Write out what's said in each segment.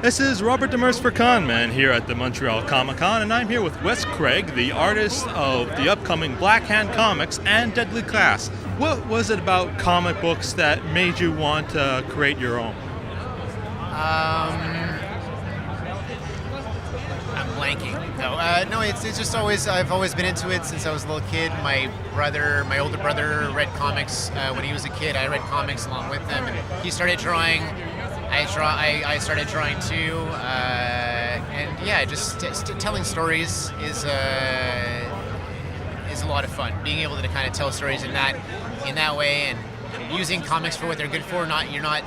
This is Robert Demers for Conman here at the Montreal Comic Con, and I'm here with Wes Craig, the artist of the upcoming Blackhand Comics and Deadly Class. What was it about comic books that made you want to create your own? I'm blanking. No, it's just always, I've always been into it since I was a little kid. My older brother read comics when he was a kid. I read comics along with him, and he started drawing. I started drawing too, and yeah, just telling stories is a lot of fun. Being able to kind of tell stories in that way, and using comics for what they're good for. You're not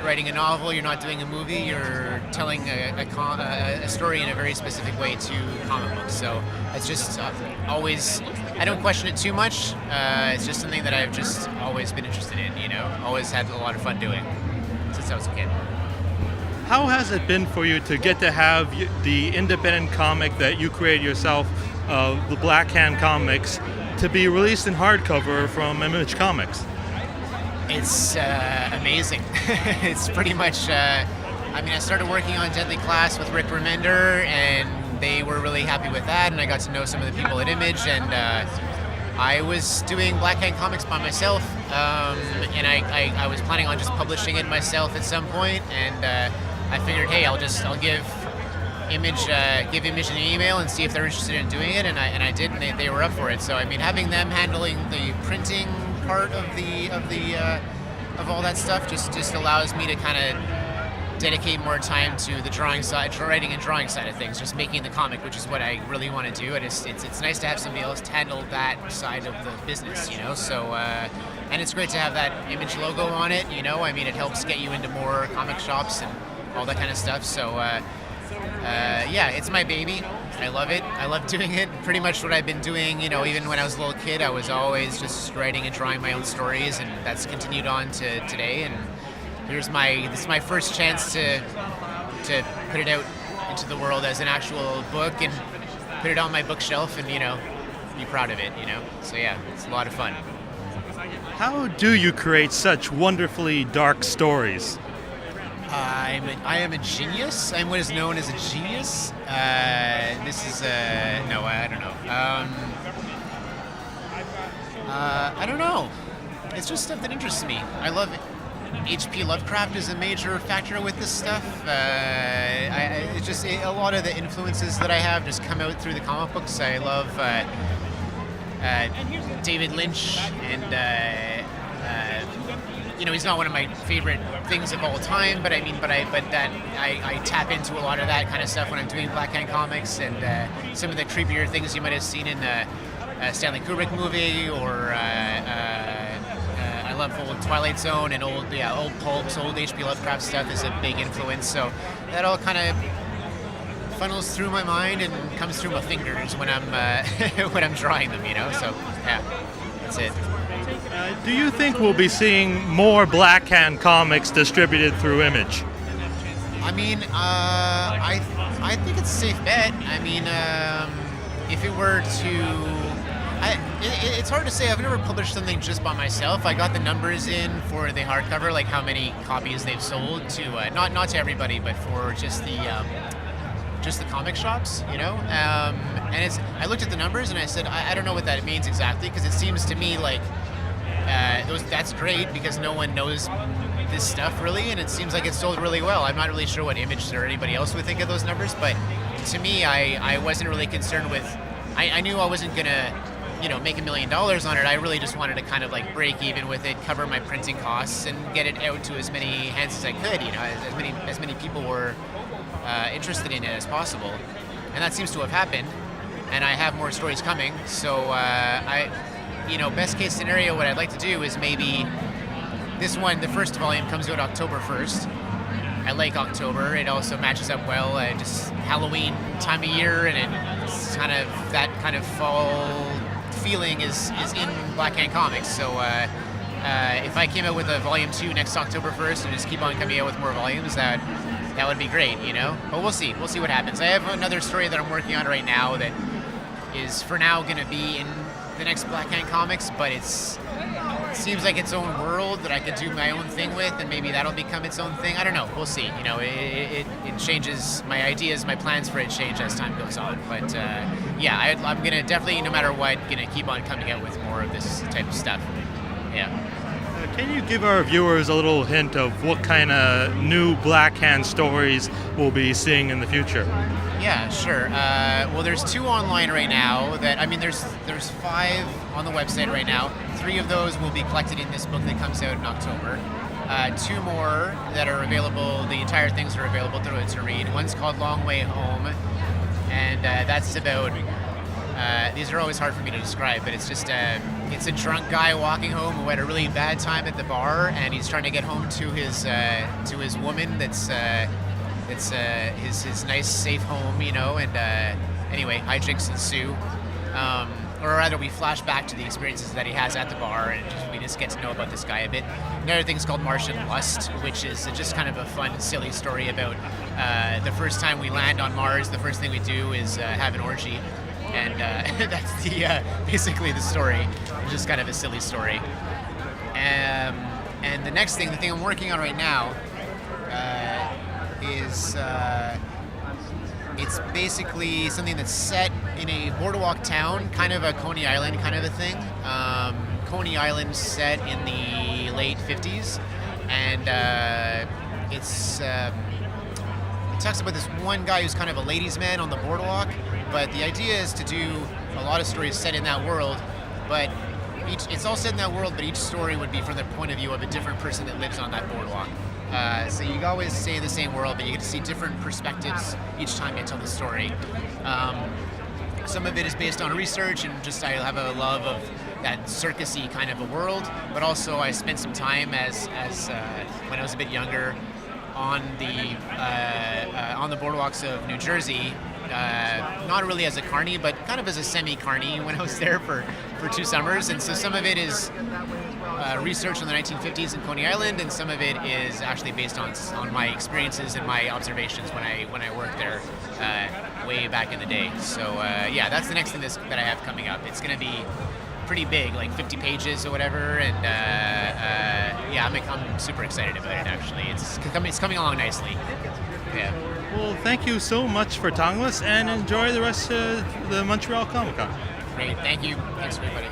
writing a novel. You're not doing a movie. You're telling a story in a very specific way to comic books. So it's just always. I don't question it too much. It's just something that I've just always been interested in. Always had a lot of fun doing since I was a kid. How has it been for you to get to have the independent comic that you created yourself, the Blackhand Comics, to be released in hardcover from Image Comics? It's amazing. It's pretty much, I started working on Deadly Class with Rick Remender, and they were really happy with that, and I got to know some of the people at Image, and I was doing Blackhand Comics by myself, and I was planning on just publishing it myself at some point, and I figured, hey, I'll give Image an email and see if they're interested in doing it, and I did, and they were up for it. So having them handling the printing part of all that stuff just allows me to kind of dedicate more time to the writing and drawing side of things, just making the comic, which is what I really want to do. And it's nice to have somebody else handle that side of the business, So and it's great to have that Image logo on it, It helps get you into more comic shops and all that kind of stuff. So yeah, it's my baby. I love it. I love doing it. Pretty much what I've been doing, even when I was a little kid, I was always just writing and drawing my own stories, and that's continued on to today. And this is my first chance to put it out into the world as an actual book and put it on my bookshelf and, be proud of it, So yeah, it's a lot of fun. How do you create such wonderfully dark stories? I am a genius. I'm what is known as a genius. This is no, I don't know. I don't know. It's just stuff that interests me. I love it. H.P. Lovecraft is a major factor with this stuff. It's just a lot of the influences that I have just come out through the comic books. I love David Lynch, and he's not one of my favorite things of all time, but I tap into a lot of that kind of stuff when I'm doing Blackhand Comics, and some of the creepier things you might have seen in the Stanley Kubrick movie, or I love old Twilight Zone and old pulps, old H.P. Lovecraft stuff is a big influence. So that all kind of funnels through my mind and comes through my fingers when I'm when I'm drawing them, So yeah, that's it. Do you think we'll be seeing more Blackhand Comics distributed through Image? I think it's a safe bet. If it were to... it's hard to say. I've never published something just by myself. I got the numbers in for the hardcover, like how many copies they've sold to, not to everybody, but for just the comic shops, And I looked at the numbers and I said, I don't know what that means exactly, because it seems to me like that's great because no one knows this stuff really, and it seems like it's sold really well. I'm not really sure what Image or anybody else would think of those numbers, but to me, I wasn't really concerned with. I knew I wasn't gonna, make $1 million on it. I really just wanted to kind of like break even with it, cover my printing costs, and get it out to as many hands as I could. As many people were interested in it as possible, and that seems to have happened. And I have more stories coming, so best case scenario, what I'd like to do is maybe this one, the first volume, comes out October 1st. I like October. It also matches up well. Just Halloween time of year, and it's kind of that kind of fall feeling is in Blackhand Comics. So if I came out with a volume 2 next October 1st and just keep on coming out with more volumes, that would be great, But we'll see. We'll see what happens. I have another story that I'm working on right now that is for now going to be in the next Blackhand Comics, but it's seems like its own world that I could do my own thing with, and maybe that'll become its own thing. I don't know. We'll see. It changes. My ideas, my plans for it change as time goes on. But I'm gonna definitely, no matter what, gonna keep on coming out with more of this type of stuff. Yeah. Can you give our viewers a little hint of what kind of new Blackhand stories we'll be seeing in the future? Yeah, sure. Well, there's 2 online right now. There's 5 on the website right now. 3 of those will be collected in this book that comes out in October. 2 more that are available. The entire things are available to read. One's called Long Way Home, and that's about. These are always hard for me to describe, but it's just it's a drunk guy walking home who had a really bad time at the bar, and he's trying to get home to his woman that's his nice safe home, and anyway, hijinks ensue. Or rather, we flash back to the experiences that he has at the bar, and we just get to know about this guy a bit. Another thing's called Martian Lust, which is just kind of a fun, silly story about the first time we land on Mars. The first thing we do is have an orgy, and that's basically the story. It's just kind of a silly story. And the next thing, the thing I'm working on right now, is it's basically something that's set in a boardwalk town, kind of a Coney Island kind of a thing. Coney Island set in the late 50s, and it talks about this one guy who's kind of a ladies' man on the boardwalk, but the idea is to do a lot of stories set in that world, but it's all set in that world, but each story would be from the point of view of a different person that lives on that boardwalk. So you always stay in the same world, but you get to see different perspectives each time you tell the story. Some of it is based on research, and just I have a love of that circusy kind of a world, but also I spent some time as when I was a bit younger on the boardwalks of New Jersey. Not really as a carny, but kind of as a semi-carny when I was there for 2 summers. And so some of it is research on the 1950s in Coney Island, and some of it is actually based on my experiences and my observations when I worked there way back in the day. So that's the next thing that I have coming up. It's going to be pretty big, like 50 pages or whatever, and I'm super excited about it. Actually, it's coming along nicely. Yeah. Well, thank you so much for talking with us, and enjoy the rest of the Montreal Comic Con. Great, thank you. Thanks, everybody.